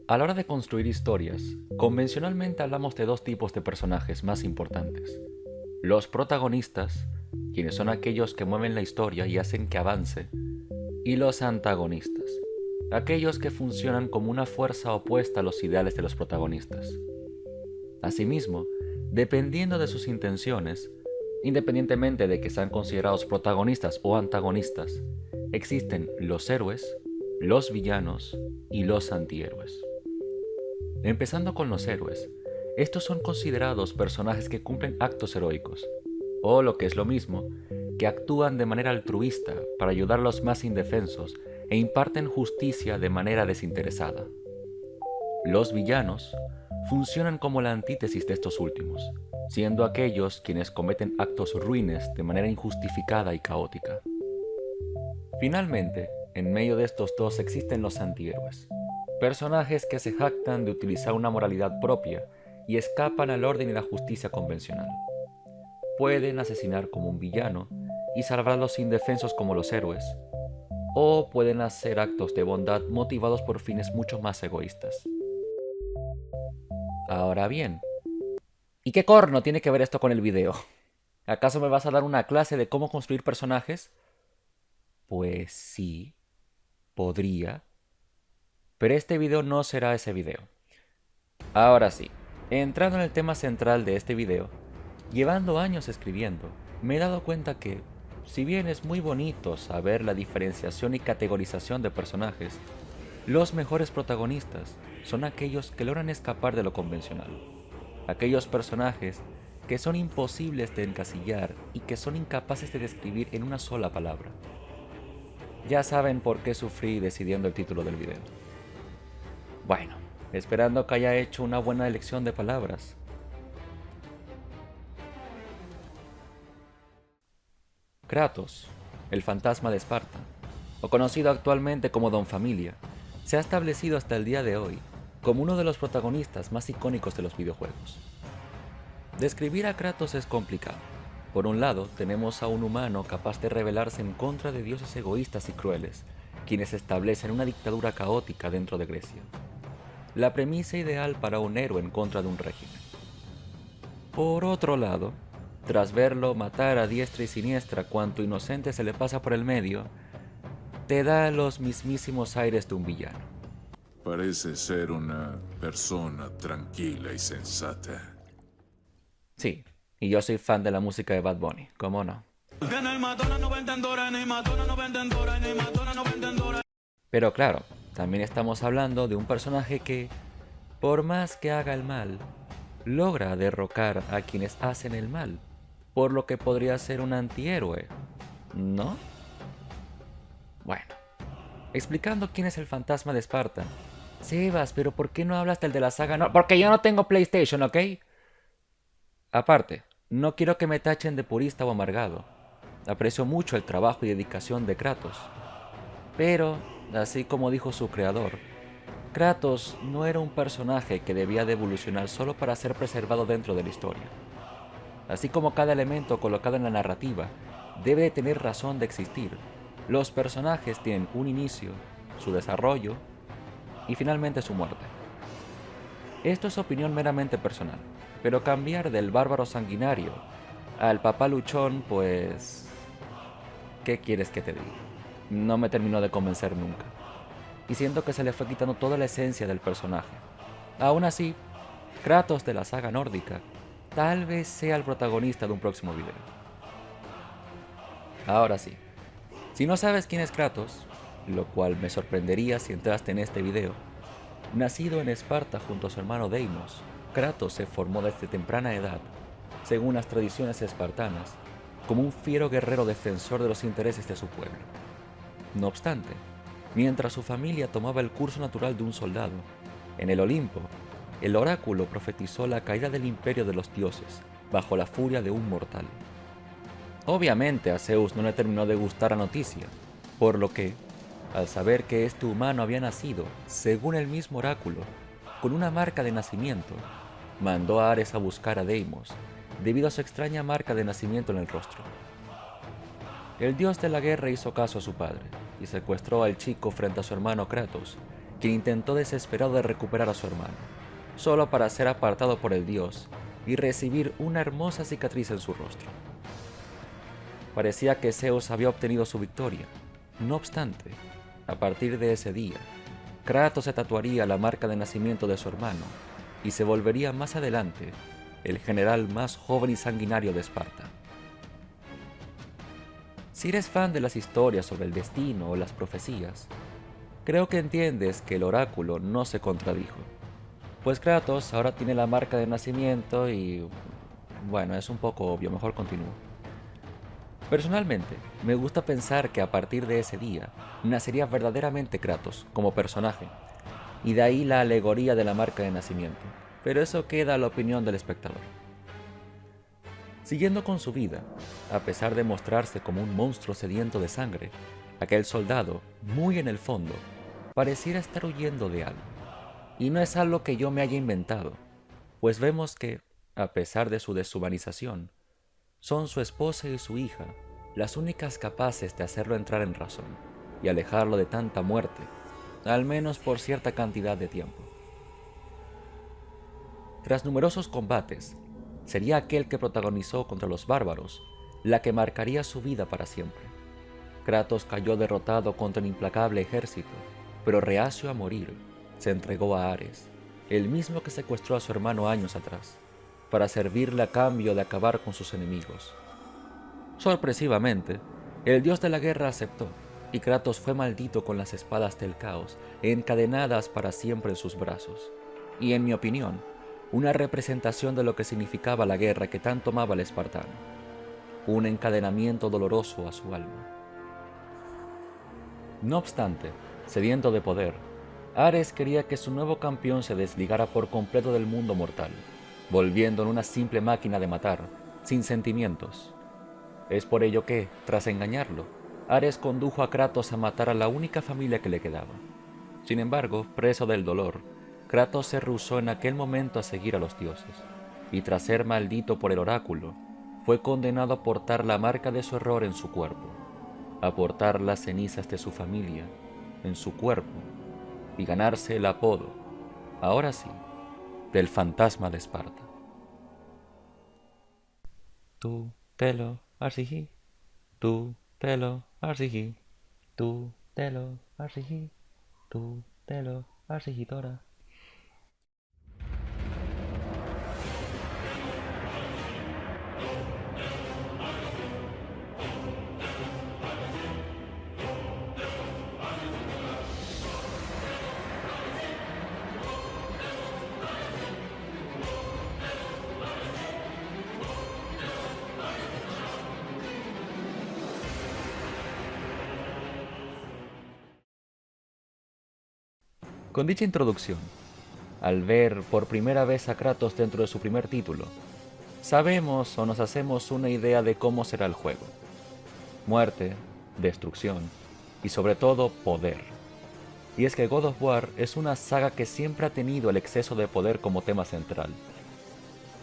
A la hora de construir historias, convencionalmente hablamos de dos tipos de personajes más importantes. Los protagonistas, quienes son aquellos que mueven la historia y hacen que avance, y los antagonistas, aquellos que funcionan como una fuerza opuesta a los ideales de los protagonistas. Asimismo, dependiendo de sus intenciones, independientemente de que sean considerados protagonistas o antagonistas, existen los héroes, los villanos y los antihéroes. Empezando con los héroes, estos son considerados personajes que cumplen actos heroicos, o lo que es lo mismo, que actúan de manera altruista para ayudar a los más indefensos e imparten justicia de manera desinteresada. Los villanos funcionan como la antítesis de estos últimos, siendo aquellos quienes cometen actos ruines de manera injustificada y caótica. Finalmente, en medio de estos dos existen los antihéroes, personajes que se jactan de utilizar una moralidad propia y escapan al orden y la justicia convencional. Pueden asesinar como un villano y salvar a los indefensos como los héroes, o pueden hacer actos de bondad motivados por fines mucho más egoístas. Ahora bien, ¿y qué corno tiene que ver esto con el video? ¿Acaso me vas a dar una clase de cómo construir personajes? Pues sí, podría, pero este video no será ese video. Ahora sí, entrando en el tema central de este video, llevando años escribiendo, me he dado cuenta que, si bien es muy bonito saber la diferenciación y categorización de personajes, los mejores protagonistas son aquellos que logran escapar de lo convencional. Aquellos personajes que son imposibles de encasillar y que son incapaces de describir en una sola palabra. Ya saben por qué sufrí decidiendo el título del video. Bueno, esperando que haya hecho una buena elección de palabras. Kratos, el fantasma de Esparta, o conocido actualmente como Don Familia, se ha establecido hasta el día de hoy como uno de los protagonistas más icónicos de los videojuegos. Describir a Kratos es complicado. Por un lado, tenemos a un humano capaz de rebelarse en contra de dioses egoístas y crueles, quienes establecen una dictadura caótica dentro de Grecia. La premisa ideal para un héroe en contra de un régimen. Por otro lado, tras verlo matar a diestra y siniestra cuanto inocente se le pasa por el medio, te da los mismísimos aires de un villano. Parece ser una persona tranquila y sensata. Sí, y yo soy fan de la música de Bad Bunny, ¿cómo no? Pero claro, también estamos hablando de un personaje que, por más que haga el mal, logra derrocar a quienes hacen el mal, por lo que podría ser un antihéroe, ¿no? Bueno, explicando quién es el fantasma de Esparta. Sebas, pero ¿por qué no hablas del de la saga? No, porque yo no tengo PlayStation, ¿ok? Aparte, no quiero que me tachen de purista o amargado. Aprecio mucho el trabajo y dedicación de Kratos. Pero, así como dijo su creador, Kratos no era un personaje que debía de evolucionar solo para ser preservado dentro de la historia. Así como cada elemento colocado en la narrativa debe de tener razón de existir, los personajes tienen un inicio, su desarrollo y finalmente su muerte. Esto es opinión meramente personal, pero cambiar del bárbaro sanguinario al papá luchón, pues... ¿qué quieres que te diga? No me terminó de convencer nunca, y siento que se le fue quitando toda la esencia del personaje. Aún así, Kratos de la saga nórdica tal vez sea el protagonista de un próximo video. Ahora sí, si no sabes quién es Kratos, lo cual me sorprendería si entraste en este video, nacido en Esparta junto a su hermano Deimos, Kratos se formó desde temprana edad, según las tradiciones espartanas, como un fiero guerrero defensor de los intereses de su pueblo. No obstante, mientras su familia tomaba el curso natural de un soldado, en el Olimpo, el oráculo profetizó la caída del imperio de los dioses bajo la furia de un mortal. Obviamente a Zeus no le terminó de gustar la noticia, por lo que, al saber que este humano había nacido, según el mismo oráculo, con una marca de nacimiento, mandó a Ares a buscar a Deimos, debido a su extraña marca de nacimiento en el rostro. El dios de la guerra hizo caso a su padre, y secuestró al chico frente a su hermano Kratos, quien intentó desesperado de recuperar a su hermano, solo para ser apartado por el dios y recibir una hermosa cicatriz en su rostro. Parecía que Zeus había obtenido su victoria. No obstante, a partir de ese día, Kratos se tatuaría la marca de nacimiento de su hermano y se volvería más adelante el general más joven y sanguinario de Esparta. Si eres fan de las historias sobre el destino o las profecías, creo que entiendes que el oráculo no se contradijo, pues Kratos ahora tiene la marca de nacimiento y, bueno, es un poco obvio, mejor continúo. Personalmente, me gusta pensar que a partir de ese día nacería verdaderamente Kratos como personaje, y de ahí la alegoría de la marca de nacimiento, pero eso queda a la opinión del espectador. Siguiendo con su vida, a pesar de mostrarse como un monstruo sediento de sangre, aquel soldado, muy en el fondo, pareciera estar huyendo de algo. Y no es algo que yo me haya inventado, pues vemos que, a pesar de su deshumanización, son su esposa y su hija las únicas capaces de hacerlo entrar en razón y alejarlo de tanta muerte, al menos por cierta cantidad de tiempo. Tras numerosos combates, sería aquel que protagonizó contra los bárbaros la que marcaría su vida para siempre. Kratos cayó derrotado contra un implacable ejército, pero reacio a morir, se entregó a Ares, el mismo que secuestró a su hermano años atrás, para servirle a cambio de acabar con sus enemigos. Sorpresivamente, el dios de la guerra aceptó, y Kratos fue maldito con las espadas del caos encadenadas para siempre en sus brazos, y en mi opinión, una representación de lo que significaba la guerra que tanto amaba el espartano, un encadenamiento doloroso a su alma. No obstante, sediento de poder, Ares quería que su nuevo campeón se desligara por completo del mundo mortal, volviendo en una simple máquina de matar, sin sentimientos. Es por ello que, tras engañarlo, Ares condujo a Kratos a matar a la única familia que le quedaba. Sin embargo, preso del dolor, Kratos se rehusó en aquel momento a seguir a los dioses, y tras ser maldito por el oráculo, fue condenado a portar la marca de su error en su cuerpo, a portar las cenizas de su familia en su cuerpo, y ganarse el apodo, ahora sí, del fantasma de Esparta. Tú te lo exigí, tú te lo exigí, tú te lo exigí, tú te lo exigí, Dora. Con dicha introducción, al ver por primera vez a Kratos dentro de su primer título, sabemos o nos hacemos una idea de cómo será el juego. Muerte, destrucción y sobre todo poder. Y es que God of War es una saga que siempre ha tenido el exceso de poder como tema central,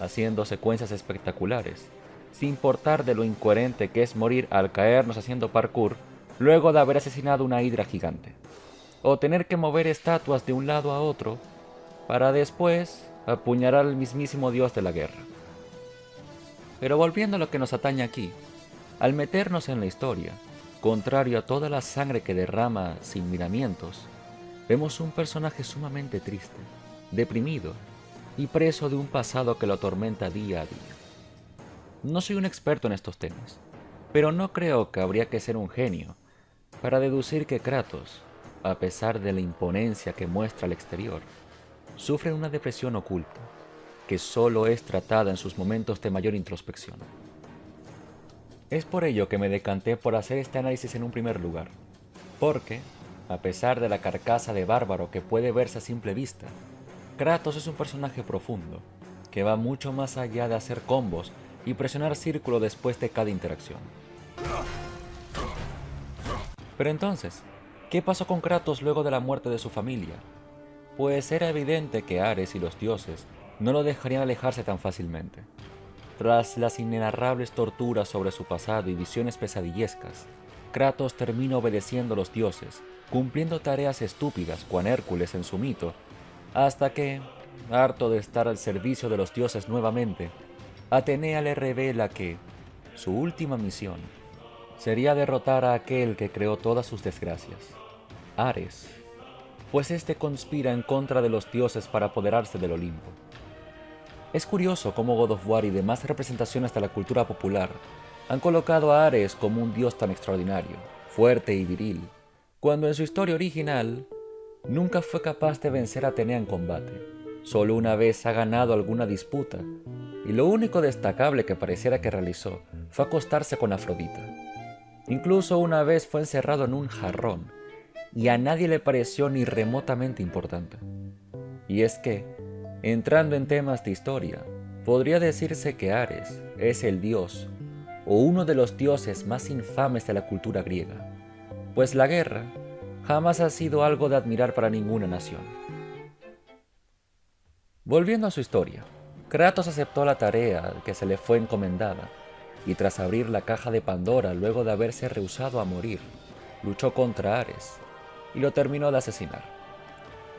haciendo secuencias espectaculares, sin importar de lo incoherente que es morir al caernos haciendo parkour luego de haber asesinado una hidra gigante, o tener que mover estatuas de un lado a otro para después apuñalar al mismísimo dios de la guerra. Pero volviendo a lo que nos atañe aquí, al meternos en la historia, contrario a toda la sangre que derrama sin miramientos, vemos un personaje sumamente triste, deprimido y preso de un pasado que lo atormenta día a día. No soy un experto en estos temas, pero no creo que habría que ser un genio para deducir que Kratos, a pesar de la imponencia que muestra al exterior, sufre una depresión oculta, que solo es tratada en sus momentos de mayor introspección. Es por ello que me decanté por hacer este análisis en un primer lugar, porque, a pesar de la carcasa de bárbaro que puede verse a simple vista, Kratos es un personaje profundo, que va mucho más allá de hacer combos y presionar círculo después de cada interacción. Pero entonces, ¿qué pasó con Kratos luego de la muerte de su familia? Pues era evidente que Ares y los dioses no lo dejarían alejarse tan fácilmente. Tras las inenarrables torturas sobre su pasado y visiones pesadillescas, Kratos termina obedeciendo a los dioses, cumpliendo tareas estúpidas cuan Hércules en su mito, hasta que, harto de estar al servicio de los dioses nuevamente, Atenea le revela que su última misión sería derrotar a aquel que creó todas sus desgracias, Ares, pues este conspira en contra de los dioses para apoderarse del Olimpo. Es curioso cómo God of War y demás representaciones de la cultura popular han colocado a Ares como un dios tan extraordinario, fuerte y viril, cuando en su historia original nunca fue capaz de vencer a Atenea en combate. Solo una vez ha ganado alguna disputa, y lo único destacable que pareciera que realizó fue acostarse con Afrodita. Incluso una vez fue encerrado en un jarrón, y a nadie le pareció ni remotamente importante. Y es que, entrando en temas de historia, podría decirse que Ares es el dios, o uno de los dioses más infames de la cultura griega, pues la guerra jamás ha sido algo de admirar para ninguna nación. Volviendo a su historia, Kratos aceptó la tarea que se le fue encomendada, y tras abrir la caja de Pandora luego de haberse rehusado a morir, luchó contra Ares, y lo terminó de asesinar.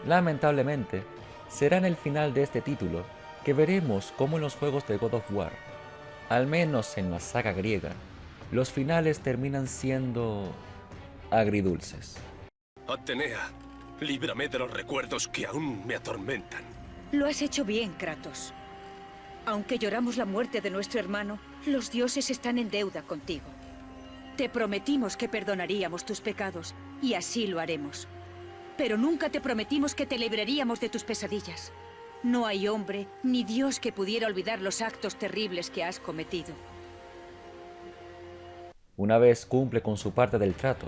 Lamentablemente, será en el final de este título que veremos cómo en los juegos de God of War, al menos en la saga griega, los finales terminan siendo agridulces. Atenea, líbrame de los recuerdos que aún me atormentan. Lo has hecho bien, Kratos. Aunque lloramos la muerte de nuestro hermano, los dioses están en deuda contigo. Te prometimos que perdonaríamos tus pecados, y así lo haremos. Pero nunca te prometimos que te libraríamos de tus pesadillas. No hay hombre ni dios que pudiera olvidar los actos terribles que has cometido. Una vez cumple con su parte del trato,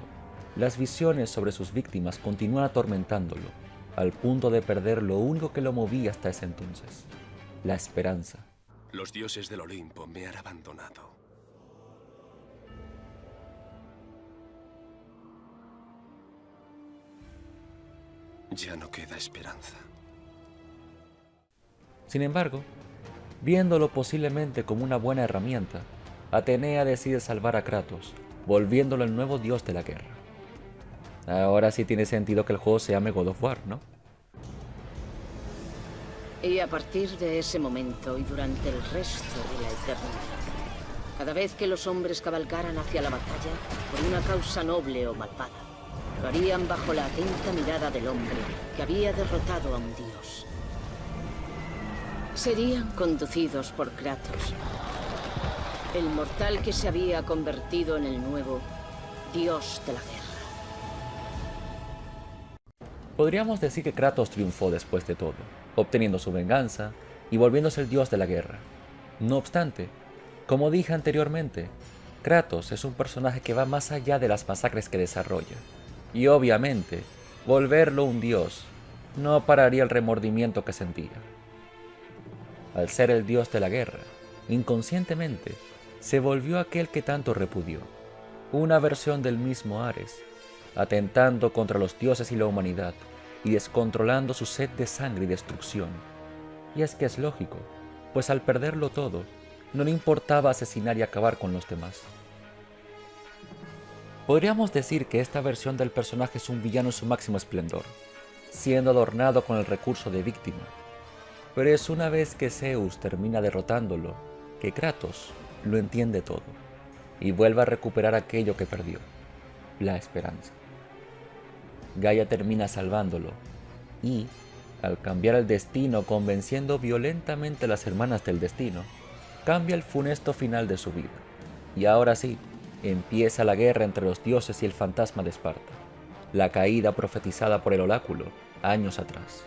las visiones sobre sus víctimas continúan atormentándolo, al punto de perder lo único que lo movía hasta ese entonces, la esperanza. Los dioses del Olimpo me han abandonado. Ya no queda esperanza. Sin embargo, viéndolo posiblemente como una buena herramienta, Atenea decide salvar a Kratos, volviéndolo el nuevo dios de la guerra. Ahora sí tiene sentido que el juego se llame God of War, ¿no? Y a partir de ese momento y durante el resto de la eternidad, cada vez que los hombres cabalgaran hacia la batalla por una causa noble o malvada, lo harían bajo la atenta mirada del hombre que había derrotado a un dios. Serían conducidos por Kratos, el mortal que se había convertido en el nuevo dios de la guerra. Podríamos decir que Kratos triunfó después de todo, obteniendo su venganza y volviéndose el dios de la guerra. No obstante, como dije anteriormente, Kratos es un personaje que va más allá de las masacres que desarrolla, y obviamente, volverlo un dios no pararía el remordimiento que sentía. Al ser el dios de la guerra, inconscientemente, se volvió aquel que tanto repudió, una versión del mismo Ares, atentando contra los dioses y la humanidad, y descontrolando su sed de sangre y destrucción. Y es que es lógico, pues al perderlo todo, no le importaba asesinar y acabar con los demás. Podríamos decir que esta versión del personaje es un villano en su máximo esplendor, siendo adornado con el recurso de víctima. Pero es una vez que Zeus termina derrotándolo, que Kratos lo entiende todo, y vuelve a recuperar aquello que perdió, la esperanza. Gaia termina salvándolo, y, al cambiar el destino convenciendo violentamente a las hermanas del destino, cambia el funesto final de su vida. Y ahora sí, empieza la guerra entre los dioses y el fantasma de Esparta, la caída profetizada por el oráculo años atrás.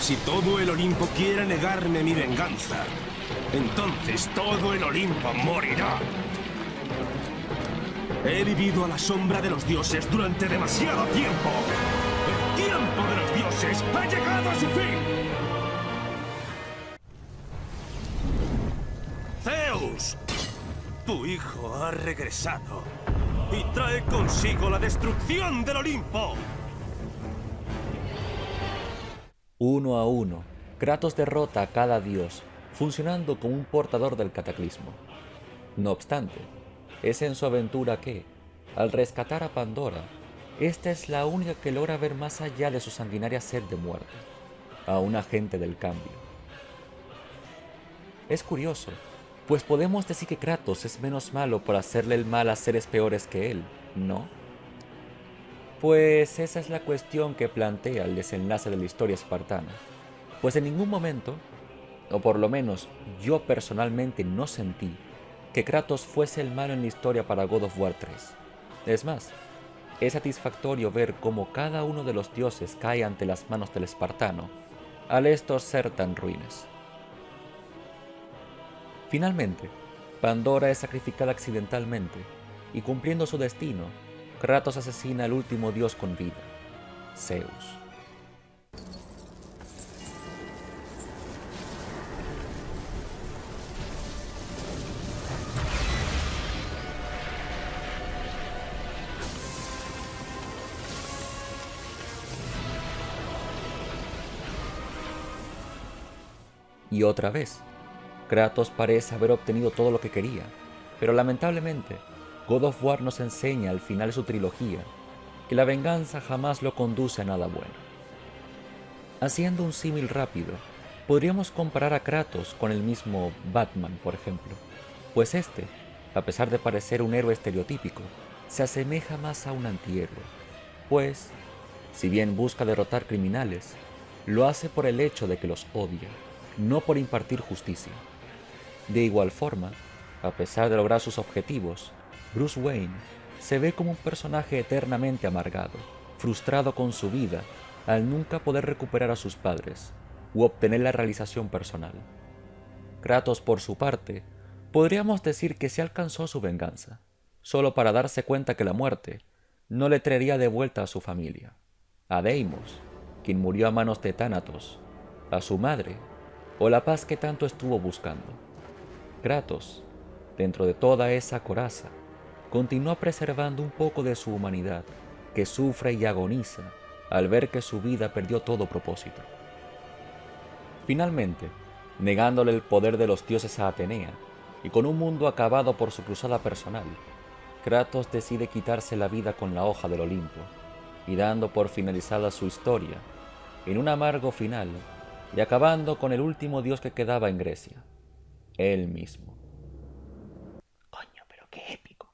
Si todo el Olimpo quiere negarme mi venganza, entonces todo el Olimpo morirá. He vivido a la sombra de los dioses durante demasiado tiempo. El tiempo de los dioses ha llegado a su fin. ¡Zeus! Tu hijo ha regresado y trae consigo la destrucción del Olimpo. 1 a 1, Kratos derrota a cada dios, funcionando como un portador del cataclismo. No obstante, es en su aventura que, al rescatar a Pandora, esta es la única que logra ver más allá de su sanguinaria sed de muerte, a un agente del cambio. Es curioso, pues podemos decir que Kratos es menos malo por hacerle el mal a seres peores que él, ¿no? Pues esa es la cuestión que plantea el desenlace de la historia espartana, pues en ningún momento, o por lo menos yo personalmente no sentí, que Kratos fuese el malo en la historia para God of War 3. Es más, es satisfactorio ver cómo cada uno de los dioses cae ante las manos del espartano, al estos ser tan ruines. Finalmente, Pandora es sacrificada accidentalmente, y cumpliendo su destino, Kratos asesina al último dios con vida, Zeus. Y otra vez, Kratos parece haber obtenido todo lo que quería, pero lamentablemente, God of War nos enseña al final de su trilogía que la venganza jamás lo conduce a nada bueno. Haciendo un símil rápido, podríamos comparar a Kratos con el mismo Batman, por ejemplo, pues este, a pesar de parecer un héroe estereotípico, se asemeja más a un antihéroe, pues, si bien busca derrotar criminales, lo hace por el hecho de que los odia, no por impartir justicia. De igual forma, a pesar de lograr sus objetivos, Bruce Wayne se ve como un personaje eternamente amargado, frustrado con su vida al nunca poder recuperar a sus padres u obtener la realización personal. Kratos, por su parte, podríamos decir que se alcanzó su venganza, solo para darse cuenta que la muerte no le traería de vuelta a su familia, a Deimos, quien murió a manos de Thanatos, a su madre, o la paz que tanto estuvo buscando. Kratos, dentro de toda esa coraza, continúa preservando un poco de su humanidad, que sufre y agoniza al ver que su vida perdió todo propósito. Finalmente, negándole el poder de los dioses a Atenea, y con un mundo acabado por su cruzada personal, Kratos decide quitarse la vida con la hoja del Olimpo, y dando por finalizada su historia, en un amargo final, y acabando con el último dios que quedaba en Grecia, él mismo. Coño, pero qué épico.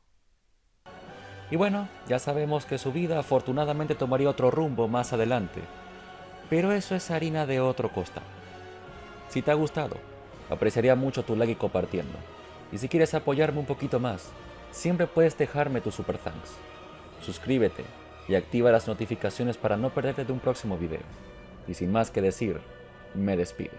Y bueno, ya sabemos que su vida afortunadamente tomaría otro rumbo más adelante, pero eso es harina de otro costal. Si te ha gustado, apreciaría mucho tu like y compartiendo. Y si quieres apoyarme un poquito más, siempre puedes dejarme tu super thanks. Suscríbete y activa las notificaciones para no perderte de un próximo video. Y sin más que decir, me despido.